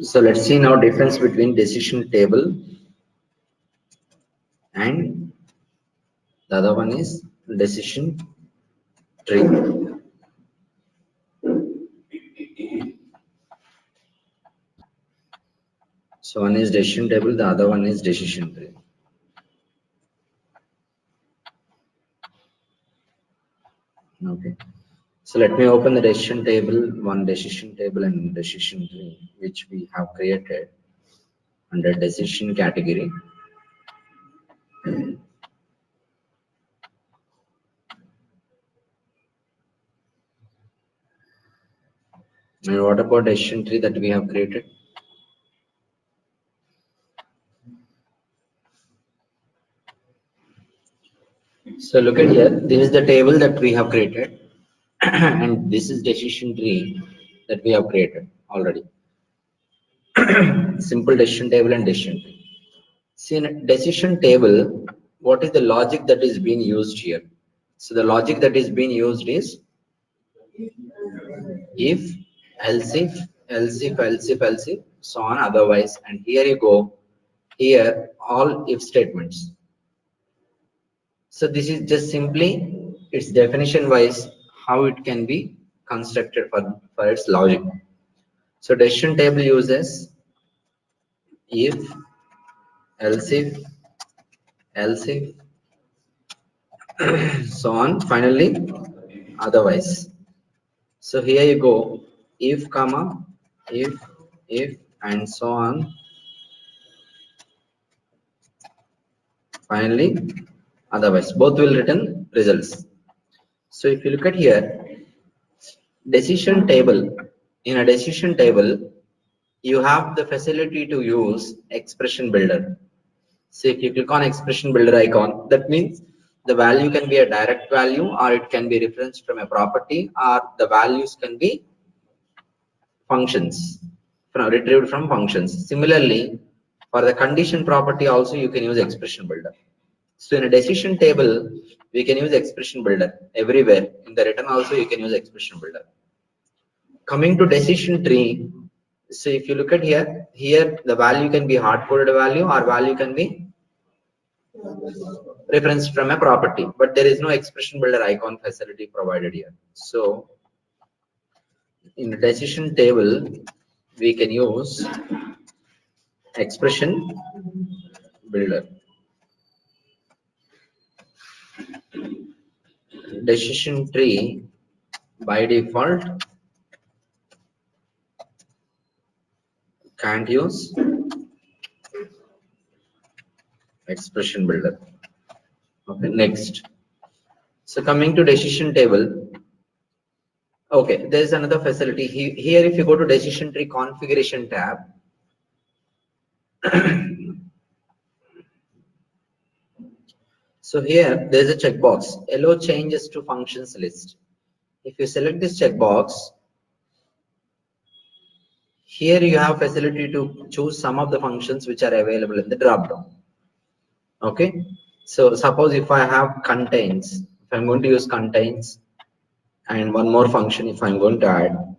So let's see now difference between decision table and the other one is decision tree. So one is decision table, the other one is decision tree. Okay. So let me open the decision table, one decision table and decision tree, which we have created under decision category. And what about decision tree that we have created? So look at here, this is the table that we have created and this is decision tree that we have created already. Simple decision table and decision tree. See, in a decision table, what is the logic that is being used here? So the logic that is being used is if, else if, so on, otherwise, and here you go, here all if statements. So this is just simply its definition wise how it can be constructed for its logic. So decision table uses if, else if, so on, finally otherwise. So here you go, if comma, if and so on, finally otherwise, both will return results. So if you look at here, decision table, in a decision table you have the facility to use expression builder. So if you click on expression builder icon, that means the value can be a direct value or it can be referenced from a property, or the values can be functions retrieved from functions. Similarly, for the condition property also you can use expression builder. So in a decision table, we can use expression builder everywhere. In the written also you can use expression builder. Coming to decision tree, so if you look at here the value can be hard-coded value or value can be referenced from a property, but there is no expression builder icon facility provided here. So in the decision table, we can use expression builder. Decision tree by default can't use expression builder. Okay, next. So coming to decision table, okay, there is another facility here. If you go to decision tree configuration tab, so here there is a checkbox, allow changes to functions list. If you select this checkbox, here you have facility to choose some of the functions which are available in the drop down. Okay, so suppose if I have contains, if I'm going to use contains and one more function if I'm going to add,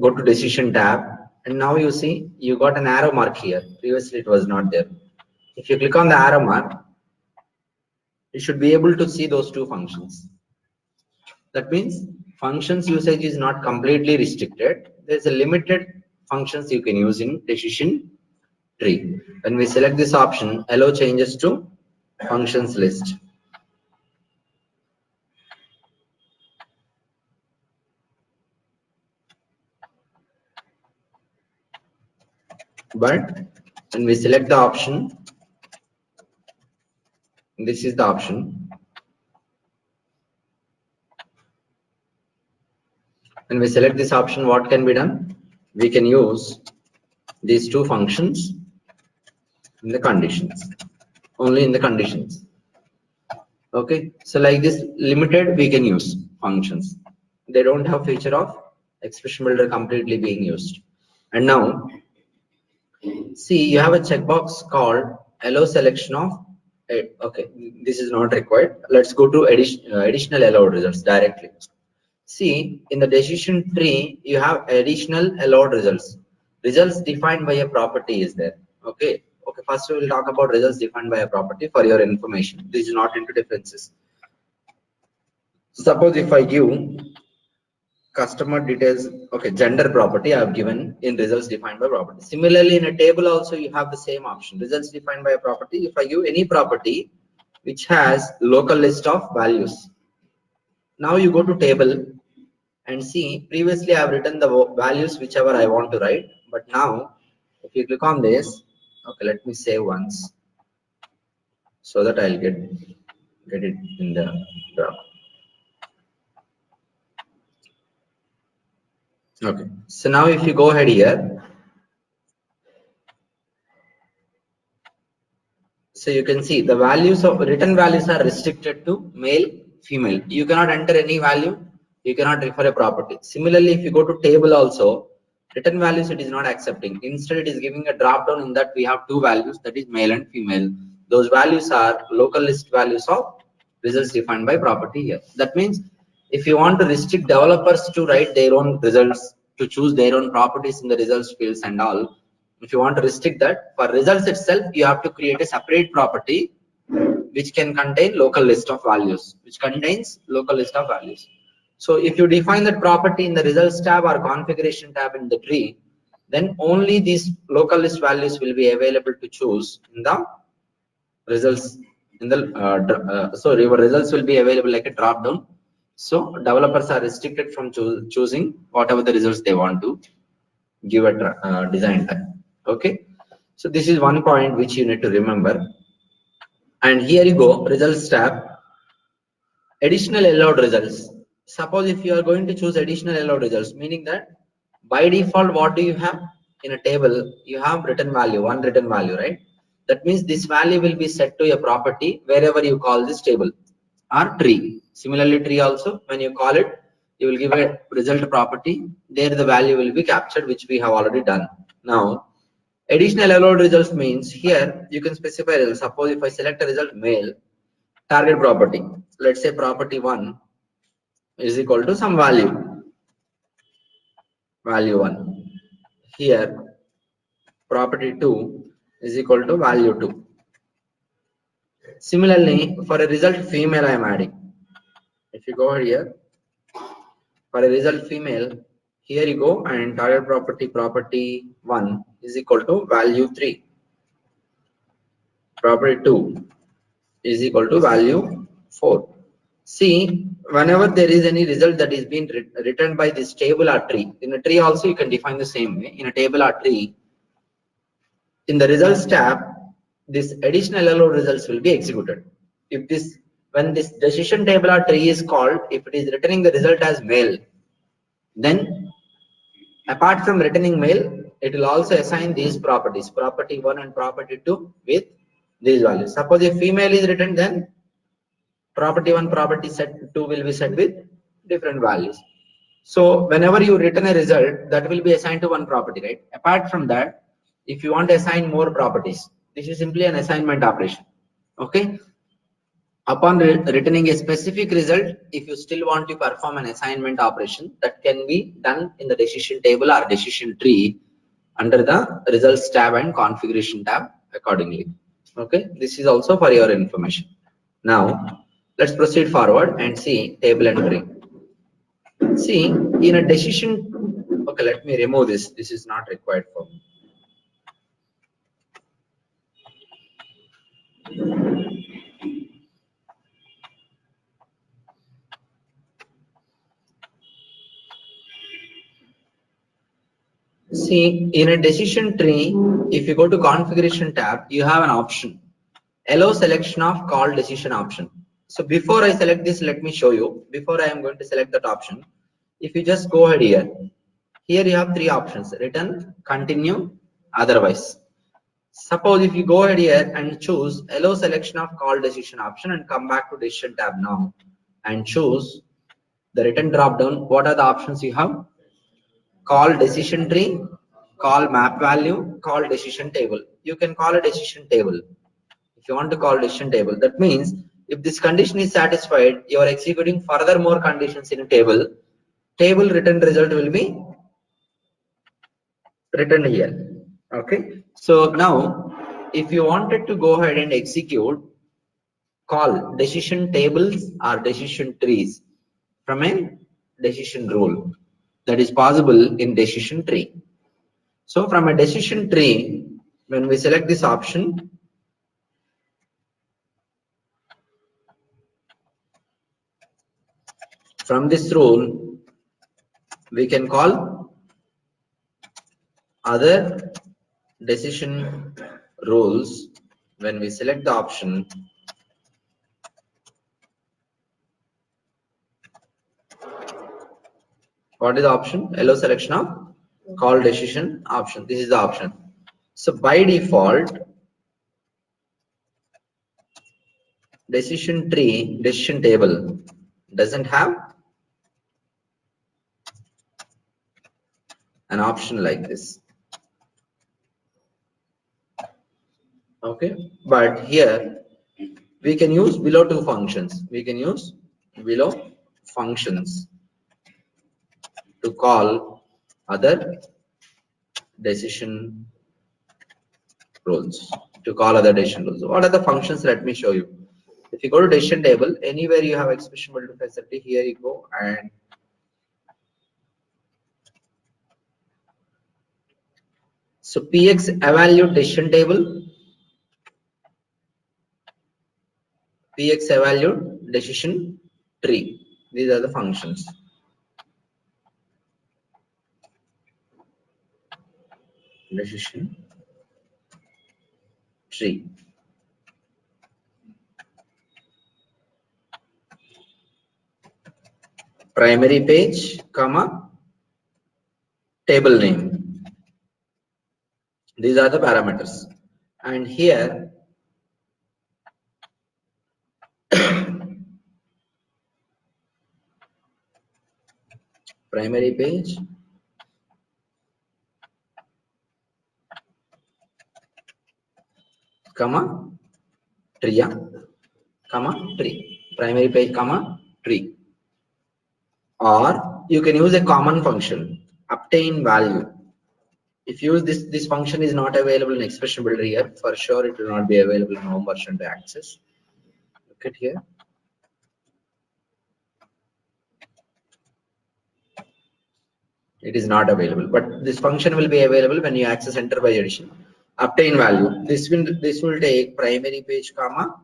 go to decision tab, and now you see you got an arrow mark here. Previously it was not there. If you click on the arrow mark, you should be able to see those two functions. That means functions usage is not completely restricted. There's a limited functions you can use in decision tree. When we select this option, allow changes to functions list. But when we select the option, this is the option. When we select this option, what can be done? We can use these two functions in the conditions, only in the conditions. Okay, so like this limited we can use functions. They don't have feature of expression builder completely being used. And now see, you have a checkbox called allow selection of okay, this is not required. Let's go to additional allowed results directly. See, in the decision tree, you have additional allowed results. Results defined by a property is there. Okay. Okay. First, we will talk about results defined by a property for your information. This is not into differences. Suppose if I give customer details, okay, gender property I have given in results defined by property. Similarly, in a table also you have the same option. Results defined by a property. If I give any property which has local list of values. Now you go to table and see, previously I have written the values whichever I want to write, but now if you click on this, okay, let me save once so that I'll get it in the draft. Okay, so now if you go ahead here, so you can see the values of written values are restricted to male, female. You cannot enter any value, you cannot refer a property. Similarly, if you go to table also, written values it is not accepting. Instead, it is giving a drop down in that we have two values, that is male and female. Those values are local list values of results defined by property here. That means if you want to restrict developers to write their own results, to choose their own properties in the results fields and all, if you want to restrict that, for results itself, you have to create a separate property which can contain local list of values, So if you define that property in the results tab or configuration tab in the tree, then only these local list values will be available to choose in the results. So your results will be available like a drop down. So developers are restricted from choosing whatever the results they want to give a design type. Okay, so this is one point which you need to remember. And here you go, results tab, additional allowed results. Suppose if you are going to choose additional allowed results, meaning that by default, what do you have in a table? You have written value, one written value, right? That means this value will be set to a property wherever you call this table or tree. Similarly, tree also, when you call it, you will give a result property. There the value will be captured, which we have already done. Now, additional allowed results means here you can specify results. Suppose if I select a result male, target property, let's say property 1 is equal to some value 1. Here property 2 is equal to value 2. Similarly, for a result female I am adding. If you go here, for a result female, here you go and target property 1 is equal to value 3. Property 2 is equal to value 4. See, whenever there is any result that is being written by this table or tree, in a tree also you can define the same way. In a table or tree, in the results tab, this additional allowed results will be executed. If this, when this decision table or tree is called, if it is returning the result as male, then apart from returning male, it will also assign these properties, property 1 and property 2 with these values. Suppose if female is written, then property 1, property set 2 will be set with different values. So whenever you return a result, that will be assigned to one property, right? Apart from that, if you want to assign more properties, this is simply an assignment operation. Okay. Upon returning a specific result, if you still want to perform an assignment operation, that can be done in the decision table or decision tree under the results tab and configuration tab accordingly. Okay. This is also for your information. Now, let's proceed forward and see table entry. See, in a decision, okay, let me remove this. This is not required for me. See, in a decision tree, if you go to configuration tab, you have an option, allow selection of call decision option. So before I select this, let me show you. Before I am going to select that option, if you just go ahead here, here you have three options: return, continue, otherwise. Suppose if you go ahead here and choose allow selection of call decision option and come back to decision tab now and choose the return drop down, what are the options you have? Call decision tree, call map value, call decision table. You can call a decision table. If you want to call decision table, that means if this condition is satisfied, you are executing further more conditions in a table. table return result will be written here. Okay. So now, if you wanted to go ahead and execute, call decision tables or decision trees from a decision rule. That is possible in decision tree. So from a decision tree, when we select this option, from this rule, we can call other decision rules. When we select the option, what is the option? Yellow selection of call decision option. This is the option. So by default, decision tree, decision table doesn't have an option like this. Okay, but here we can use below two functions. We can use below functions to call other decision rules. What are the functions? Let me show you. If you go to decision table, anywhere you have expression multiplicity, here you go and so px evaluate decision table, px evaluate decision tree. These are the functions. Decision tree. Primary page, comma, table name. These are the parameters. And here, primary page, comma, tree, comma, tree. Primary page, comma, tree. Or you can use a common function, obtain value. If you use this function is not available in expression builder here, for sure it will not be available in home version to access. Look at here. It is not available, but this function will be available when you access enter by addition. Obtain value. This will take primary page, comma,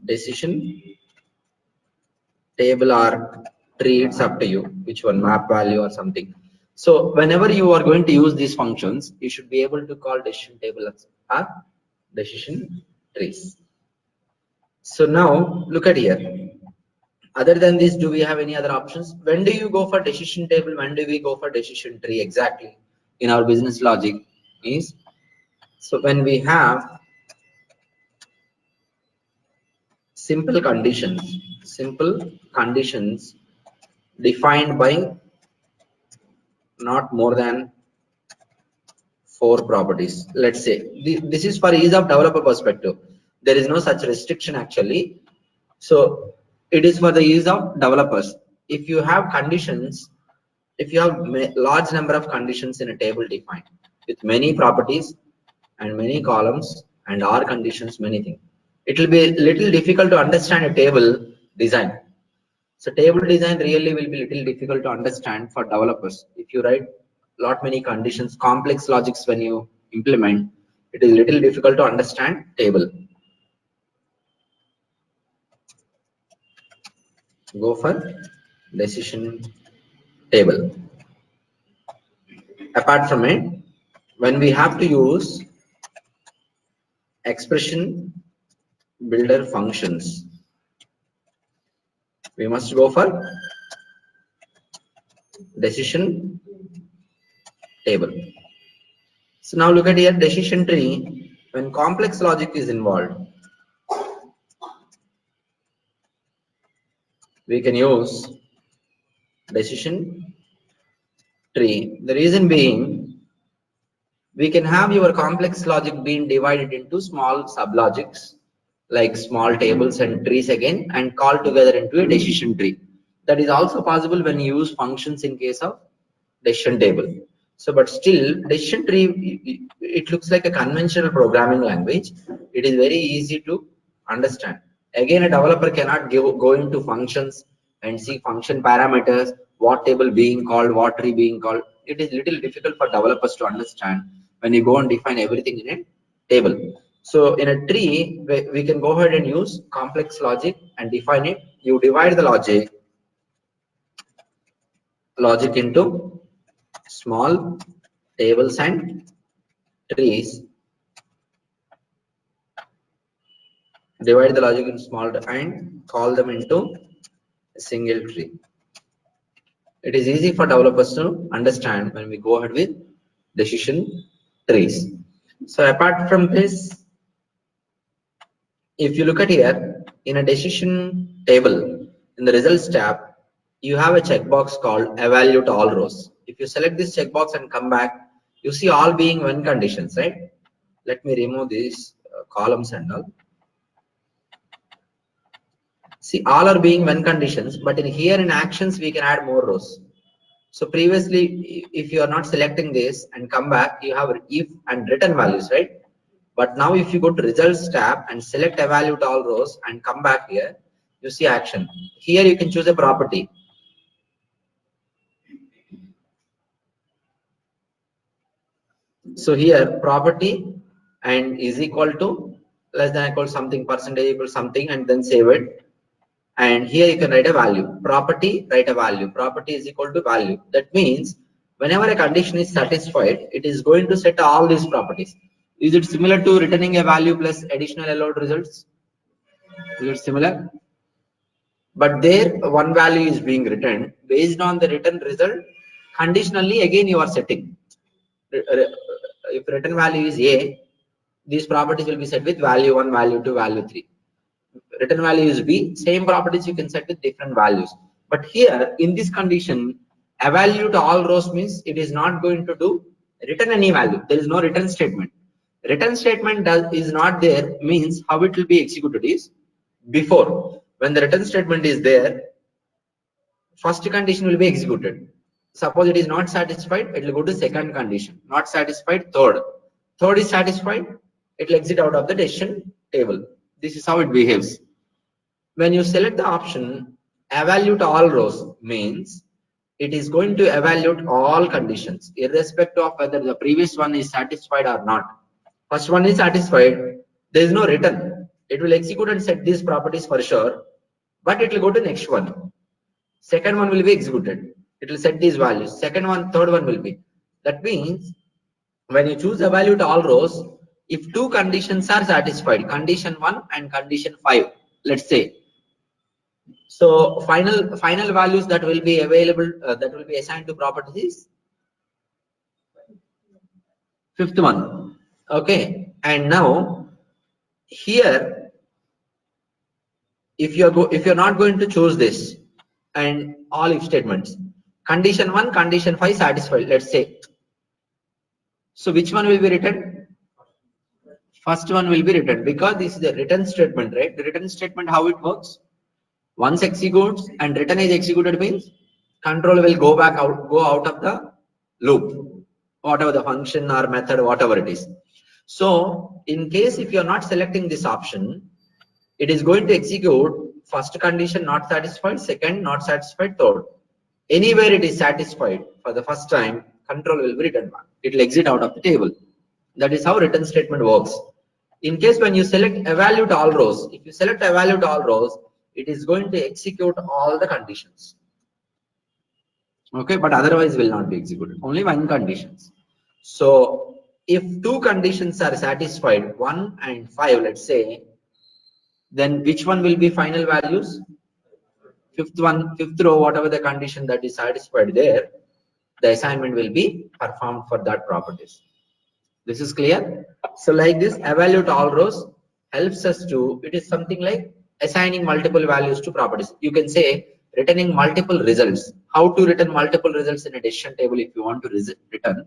decision table or tree. It's up to you which one, map value or something. So whenever you are going to use these functions, you should be able to call decision table or decision trees. So now look at here. Other than this, do we have any other options? When do you go for decision table? When do we go for decision tree? Exactly in our business logic is, so when we have simple conditions defined by not more than 4 properties. Let's say this is for ease of developer perspective. There is no such restriction actually. So it is for the ease of developers. If you have conditions, if you have large number of conditions in a table defined with many properties and many columns and R conditions, many things, it will be little difficult to understand a table design. So table design really will be little difficult to understand for developers. If you write many conditions, complex logics when you implement, it is little difficult to understand table. Go for decision table. Apart from it, when we have to use expression builder functions, we must go for decision table. So now look at here, decision tree. When complex logic is involved, we can use decision tree. The reason being, we can have your complex logic being divided into small sublogics like small tables and trees again and called together into a decision tree. That is also possible when you use functions in case of decision table. So, but still, decision tree, it looks like a conventional programming language. It is very easy to understand. Again, a developer cannot go into functions and see function parameters, what table being called, what tree being called. It is little difficult for developers to understand when you go and define everything in a table. So in a tree, we can go ahead and use complex logic and define it. You divide the logic into small tables and trees. Divide the logic in small and call them into a single tree. It is easy for developers to understand when we go ahead with decision trees. So apart from this, if you look at here in a decision table in the results tab, you have a checkbox called evaluate all rows. If you select this checkbox and come back, you see all being when conditions, right? Let me remove these columns and all. See, all are being when conditions, but in here in actions we can add more rows. So previously, if you are not selecting this and come back, you have if and return values, right? But now if you go to results tab and select evaluate all rows and come back here, you see action. Here you can choose a property. So here property and is equal to less than equal something, percentage equal something, and then save it. And here you can write a value. Property, write a value. Property is equal to value. That means whenever a condition is satisfied, it is going to set all these properties. Is it similar to returning a value plus additional allowed results? Is it similar? But there one value is being returned based on the return result. Conditionally, again you are setting. If return value is A, these properties will be set with value 1, value 2, value 3. Return value is B, same properties you can set with different values. But here in this condition, evaluate all rows means it is not going to do return any value. There is no return statement. Return statement is not there means how it will be executed is before. When the return statement is there, first condition will be executed. Suppose it is not satisfied, it will go to second condition. Not satisfied, third. Third is satisfied, it will exit out of the decision table. This is how it behaves. When you select the option evaluate all rows means it is going to evaluate all conditions irrespective of whether the previous one is satisfied or not. First one is satisfied, there is no return. It will execute and set these properties for sure, but it will go to next one. Second one will be executed. It will set these values. Second one, third one will be. That means when you choose evaluate all rows, if two conditions are satisfied, condition 1 and condition 5, let's say. So final values that will be available, that will be assigned to properties, fifth one. Okay, and now here, if you're not going to choose this and all if statements, condition 1, condition 5 satisfied, let's say. So which one will be written? First one will be written because this is the return statement, right? The return statement, how it works? Once executes and return is executed means control will go out of the loop, whatever the function or method, whatever it is. So in case if you're not selecting this option, it is going to execute first condition not satisfied, second not satisfied, third. Anywhere it is satisfied for the first time, control will be written back. It will exit out of the table. That is how return statement works. In case when you select evaluate all rows, if you select evaluate all rows, it is going to execute all the conditions. Okay, but otherwise will not be executed. Only one conditions. So if two conditions are satisfied, 1 and 5, let's say, then which one will be final values? Fifth row, whatever the condition that is satisfied there, the assignment will be performed for that properties. This is clear. So like this, evaluate all rows helps us to, it is something like assigning multiple values to properties. You can say returning multiple results. How to return multiple results in a decision table if you want to return?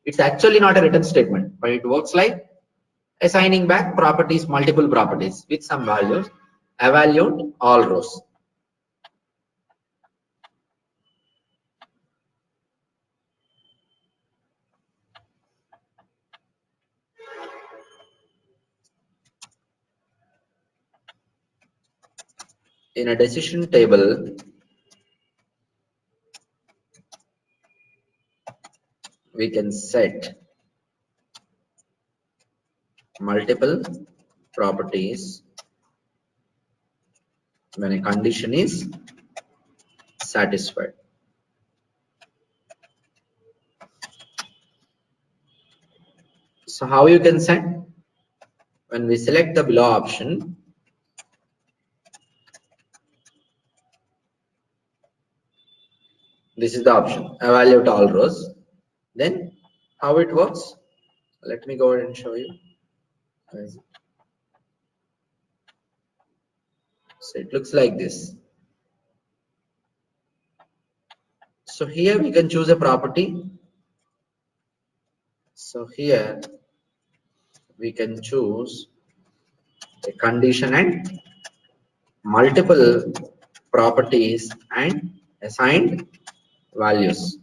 It's actually not a return statement, but it works like assigning back properties, multiple properties with some values. Evaluate all rows. In a decision table, we can set multiple properties when a condition is satisfied. So how you can set? When we select the below option, this is the option, evaluate all rows. Then how it works? Let me go ahead and show you. So it looks like this. So here we can choose a property. So here we can choose a condition and multiple properties and assigned values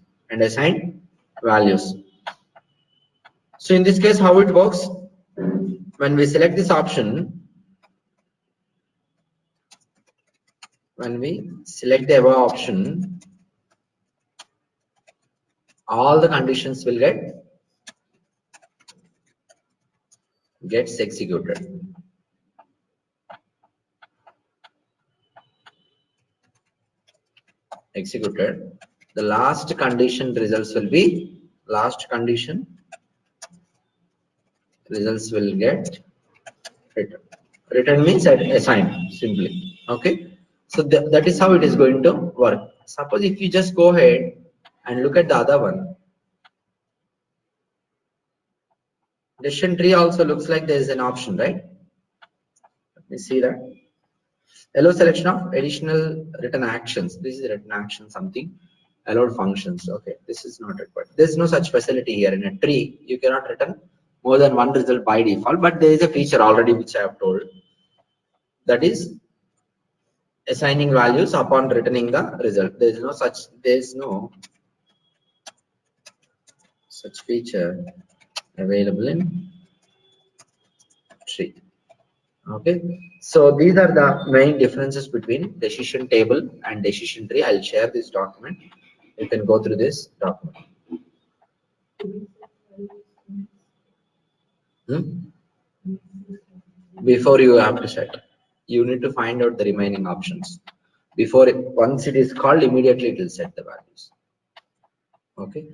So in this case, how it works? When we select this option, when we select the above option, all the conditions will gets executed. The last condition results will be get written. Written means assigned simply. Okay. So that is how it is going to work. Suppose if you just go ahead and look at the other one, decision tree also looks like there is an option, right? Let me see that. Allow selection of additional written actions. This is written action something. Allowed functions. Okay, this is not required. There is no such facility here. In a tree, you cannot return more than one result by default, but there is a feature already which I have told. That is assigning values upon returning the result. There is no such feature available in tree. Okay, so these are the main differences between decision table and decision tree. I'll share this document. You can go through this document. Before you have to set, you need to find out the remaining options. Once it is called, immediately it will set the values. Okay.